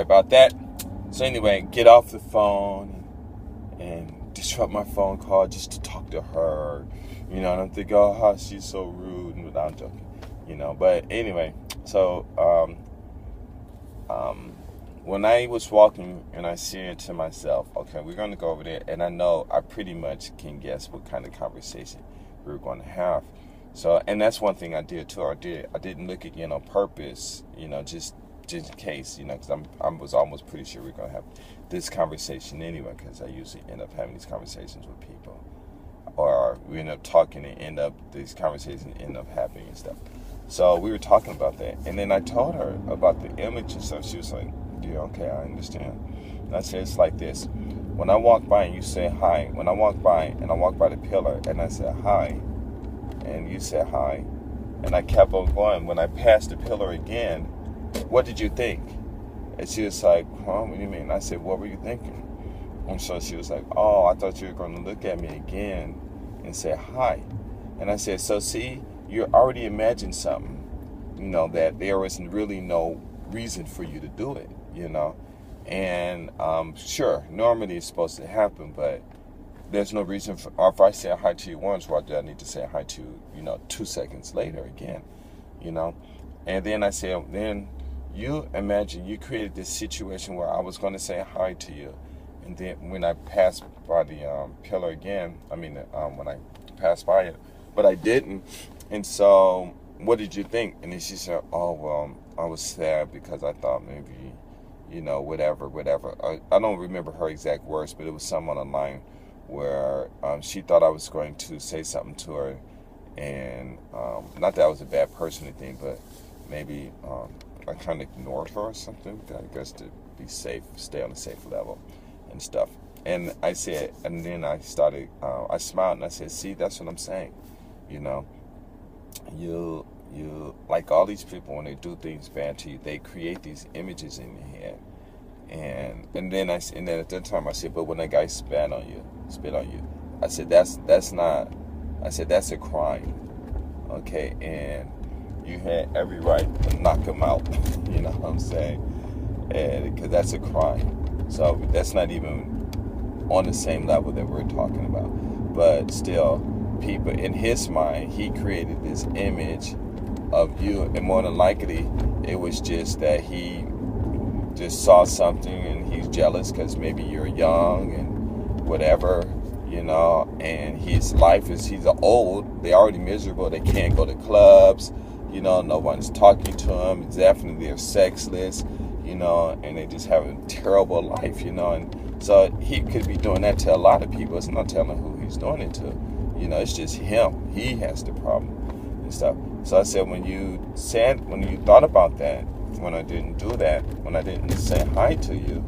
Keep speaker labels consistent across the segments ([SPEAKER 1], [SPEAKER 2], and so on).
[SPEAKER 1] about that. So anyway, get off the phone and disrupt my phone call just to talk to her. And I'm thinking, oh, how she's so rude, and without joking, But anyway, so when I was walking and I said to myself, okay, we're going to go over there, and I know I pretty much can guess what kind of conversation we were going to have. So, and that's one thing I did too. I didn't look again on purpose, just in case, because I was almost pretty sure we were going to have this conversation anyway, because I usually end up having these conversations with people, or we end up talking and these conversations end up happening and stuff. So we were talking about that, and then I told her about the image and stuff. She was like, yeah, okay, I understand. And I said, it's like this. When I walk by and you say hi, when I walk by and I walk by the pillar and I said hi, and you said hi, and I kept on going. When I passed the pillar again, what did you think? And she was like, huh, what do you mean? I said, what were you thinking? And so she was like, oh, I thought you were going to look at me again and say hi. And I said, so see, you already imagined something, that there wasn't really no reason for you to do it, And sure, normally it's supposed to happen, but there's no reason for, or if I say hi to you once, why do I need to say hi to you, 2 seconds later again, And then I said, then you imagine you created this situation where I was going to say hi to you. And then when I passed by the pillar again, when I passed by it, but I didn't. And so what did you think? And then she said, oh, well, I was sad because I thought maybe, whatever. I don't remember her exact words, but it was something on the line where she thought I was going to say something to her. And not that I was a bad person or anything, but maybe I kind of ignored her or something. I guess to be safe, stay on a safe level and stuff. And I said, and then I started, I smiled and I said, see, that's what I'm saying. You like all these people, when they do things bad to you, they create these images in your head. And then at that time I said, but when a guy spit on you, I said, that's not, I said, that's a crime. Okay. And you had every right to knock him out. You know what I'm saying? And because that's a crime. So that's not even on the same level that we're talking about. But still, people, in his mind, he created this image of you, and more than likely it was just that he just saw something and he's jealous because maybe you're young and whatever, and his life is, he's old, they're already miserable, they can't go to clubs, no one's talking to him, definitely they're sexless, and they just have a terrible life, and so he could be doing that to a lot of people. It's not telling who he's doing it to, it's just him, he has the problem and stuff. So I said, when you thought about that, when I didn't do that, when I didn't say hi to you,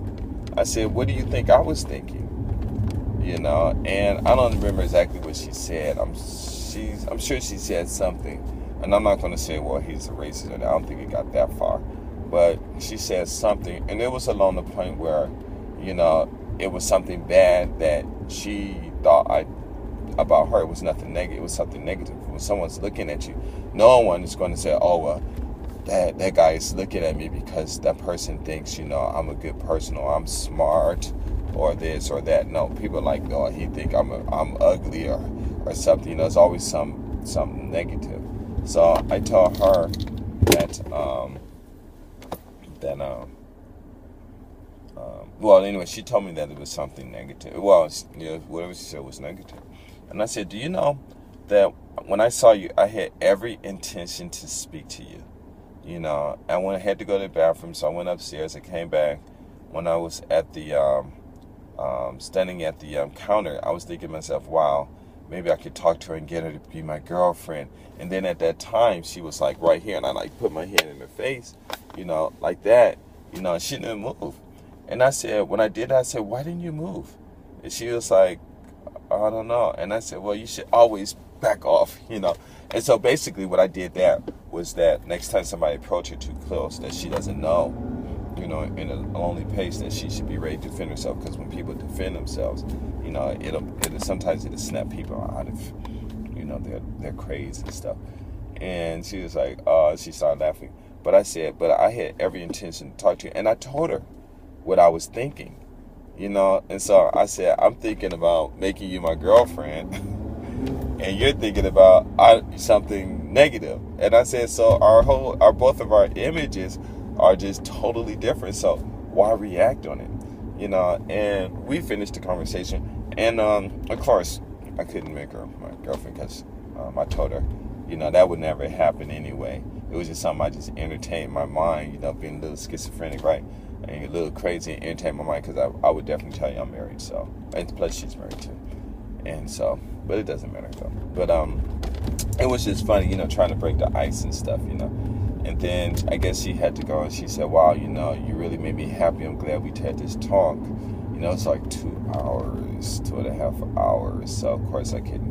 [SPEAKER 1] I said, what do you think I was thinking? And I don't remember exactly what she said. I'm sure she said something, and I'm not going to say, well, he's a racist, and I don't think it got that far, but she said something, and it was along the point where, it was something bad that she thought about her. It was nothing negative. It was something negative. When someone's looking at you, no one is going to say, oh, well, that guy is looking at me because that person thinks, I'm a good person, or I'm smart, or this or that. No, people are like, oh, he think I'm ugly or something. There's always something negative. So I told her that well, anyway, she told me that it was something negative. Well, whatever she said was negative. And I said, do you know that when I saw you, I had every intention to speak to you? And when I had to go to the bathroom, so I went upstairs. I came back. When I was at the standing at the counter, I was thinking to myself, wow, maybe I could talk to her and get her to be my girlfriend. And then at that time, she was like right here, and I put my hand in her face, like that, and she didn't move. And I said, when I did that, I said, why didn't you move? And she was like, I don't know. And I said, well, you should always back off, And so basically what I did there was that next time somebody approached her too close that she doesn't know, in a lonely place, that she should be ready to defend herself. Because when people defend themselves, sometimes it'll snap people out of, their craze and stuff. And she was like, she started laughing. But I said, but I had every intention to talk to you. And I told her, what I was thinking, you know. And so I said, I'm thinking about making you my girlfriend, and you're thinking about something negative. And I said, so our both of our images are just totally different. So why react on it, you know? And we finished the conversation, and of course, I couldn't make her my girlfriend because I told her, you know, that would never happen anyway. It was just something I just entertained my mind, you know, being a little schizophrenic, right? And a little crazy, and entertain my mind, because I would definitely tell you I'm married, so. And plus she's married too. And so, but it doesn't matter though. But it was just funny, you know, trying to break the ice and stuff, you know. And then I guess she had to go, and she said, wow, you know, you really made me happy. I'm glad we had this talk. You know, it's like 2 hours, 2.5 hours. So of course I can't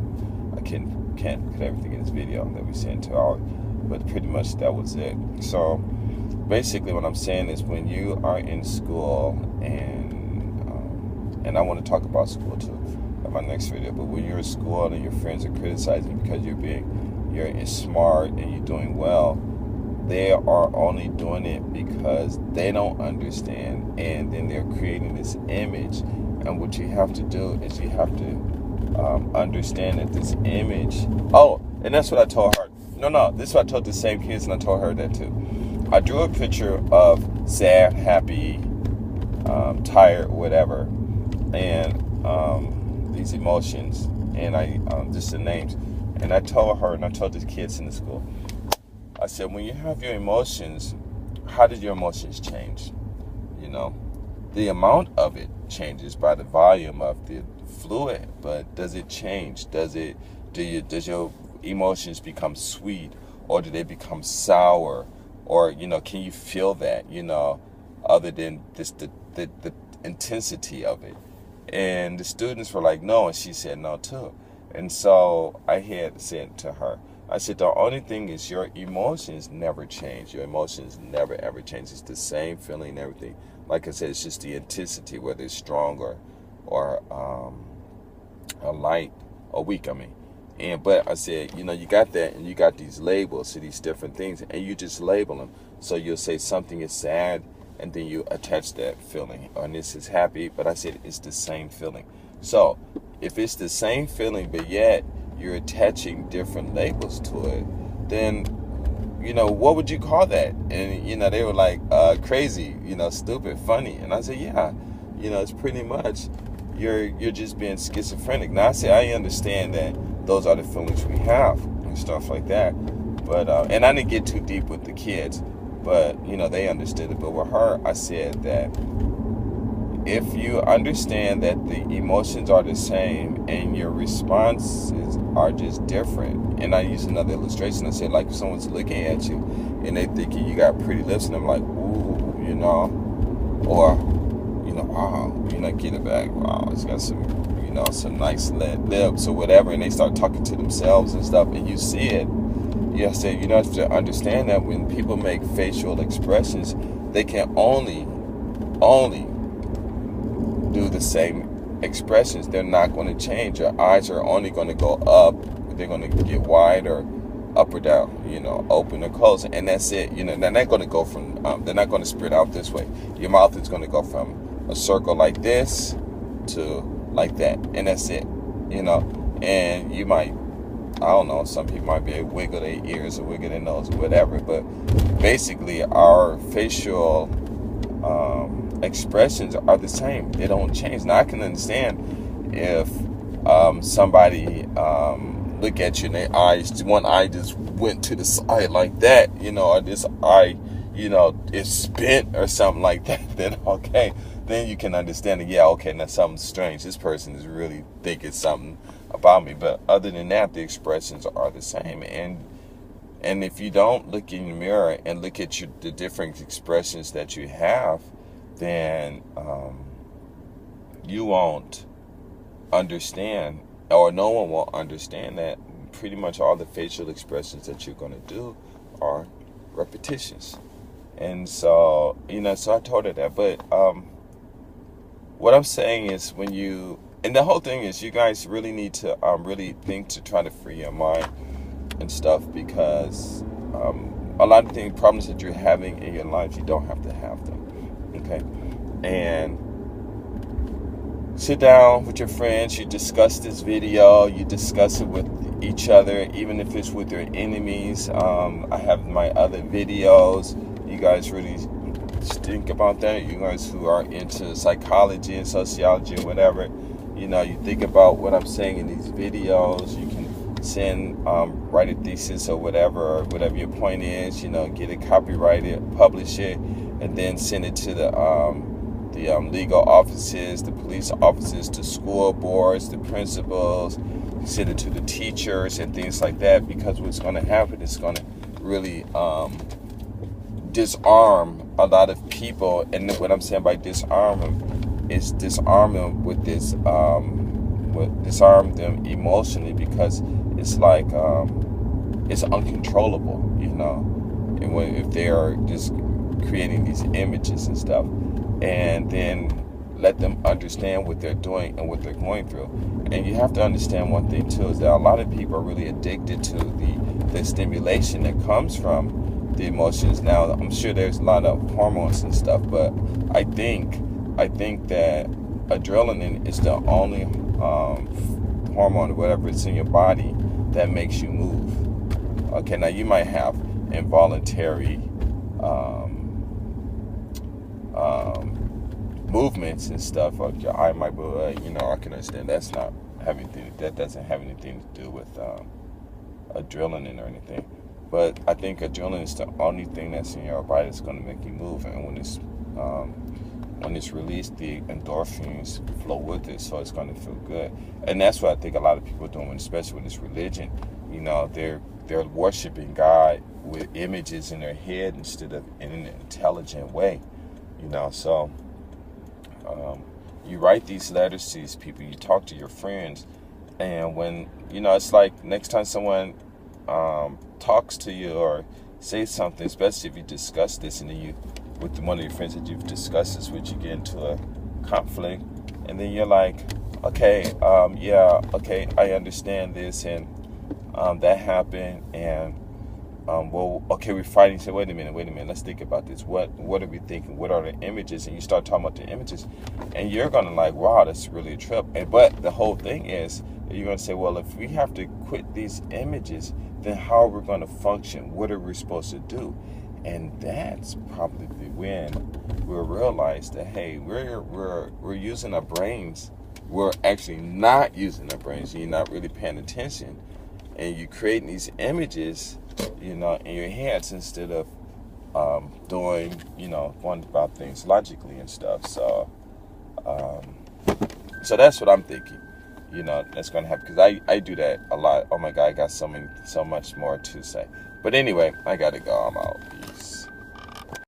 [SPEAKER 1] put everything in this video that we see in 2 hours. But pretty much that was it. So basically what I'm saying is, when you are in school, and I want to talk about school too in my next video, but when you're in school and your friends are criticizing because you're smart and you're doing well, they are only doing it because they don't understand, and then they're creating this image. And what you have to do is you have to understand that this image, and that's what I told her. No, this is what I told the same kids, and I told her that too. I drew a picture of sad, happy, tired, whatever, and these emotions, and I just the names. And I told her, and I told the kids in the school, I said, when you have your emotions, how did your emotions change? You know, the amount of it changes by the volume of the fluid, but does it change? Does your emotions become sweet, or do they become sour? Or, you know, can you feel that, you know, other than just the intensity of it? And the students were like, no, and she said no too. And so I had said to her, I said, the only thing is your emotions never change. Your emotions never ever change. It's the same feeling and everything. Like I said, it's just the intensity, whether it's strong or light or weak, I mean. But I said, you know, you got that, and you got these labels to these different things, and you just label them. So you'll say something is sad, and then you attach that feeling, and this is happy. But I said it's the same feeling. So if it's the same feeling, but yet you're attaching different labels to it, then, you know, what would you call that? And, you know, they were like, crazy, you know, stupid, funny. And I said, yeah, you know, it's pretty much you're just being schizophrenic. Now I say I understand that those are the feelings we have and stuff like that. But and I didn't get too deep with the kids, but, you know, they understood it. But with her, I said that if you understand that the emotions are the same and your responses are just different, and I use another illustration, I said, like, if someone's looking at you and they thinking you got pretty lips, and I'm like, ooh, you know, or, you know, wow, you know, get it back, wow, it's got some, you know, some nice lips or whatever, and they start talking to themselves and stuff, and you see it. You say, you have to understand that when people make facial expressions, they can only do the same expressions. They're not going to change. Your eyes are only going to go up. They're going to get wide or up or down, you know, open or close, and that's it. You know, they're not going to go from, they're not going to spread out this way. Your mouth is going to go from a circle like this to like that, and that's it, you know. And you might, I don't know, some people might be able to wiggle their ears or wiggle their nose or whatever, but basically our facial expressions are the same. They don't change. Now I can understand if somebody look at you and their eyes, one eye just went to the side like that, you know, or this eye, you know, is spent or something like that, then okay, then you can understand it. Yeah, okay, now something strange. This person is really thinking something about me. But other than that, the expressions are the same. And if you don't look in the mirror and look at the different expressions that you have, then you won't understand, or no one will understand, that pretty much all the facial expressions that you're going to do are repetitions. And so, you know, so I told her that. But what I'm saying is, when you, and the whole thing is, you guys really need to really think to try to free your mind and stuff, because a lot of the problems that you're having in your life, you don't have to have them, okay? and sit down with your friends, you discuss this video, you discuss it with each other, even if it's with your enemies. I have my other videos. You guys really think about that. You guys who are into psychology and sociology or whatever, you know, you think about what I'm saying in these videos. You can send, write a thesis or whatever your point is, you know, get it copyrighted, publish it, and then send it to the legal offices, the police offices, the school boards, the principals, send it to the teachers and things like that, because what's going to happen is going to really disarm a lot of people. And what I'm saying by disarm them is disarm them with this, disarm them emotionally, because it's like it's uncontrollable, you know, and if they are just creating these images and stuff, and then let them understand what they're doing and what they're going through. And you have to understand one thing too, is that a lot of people are really addicted to the stimulation that comes from the emotions. Now, I'm sure there's a lot of hormones and stuff, but I think that adrenaline is the only hormone or whatever it's in your body that makes you move. Okay, now you might have involuntary movements and stuff, like your eye might be, you know, I can understand that doesn't have anything to do with adrenaline or anything. But I think adrenaline is the only thing that's in your body that's going to make you move, and when it's released, the endorphins flow with it, so it's going to feel good. And that's what I think a lot of people are doing, especially with this religion. You know, they're worshiping God with images in their head instead of in an intelligent way. You know, so you write these letters to these people, you talk to your friends, and when, you know, it's like next time someone talks to you or says something, especially if you discuss this, and then you, with one of your friends that you've discussed this with, you get into a conflict, and then you're like, okay, yeah, okay, I understand this, and that happened, and well, okay, we're fighting. So wait a minute, let's think about this. What are we thinking? What are the images? And you start talking about the images, and you're gonna like, wow, that's really a trip. But the whole thing is, you're gonna say, well, if we have to quit these images, then how are we gonna function? What are we supposed to do? And that's probably when we'll realize that, hey, we're using our brains. We're actually not using our brains. You're not really paying attention, and you're creating these images, you know, in your heads instead of doing, you know, going about things logically and stuff. So, so that's what I'm thinking. You know, that's going to happen, because I do that a lot. Oh my God, I got so much more to say. But anyway, I got to go. I'm out.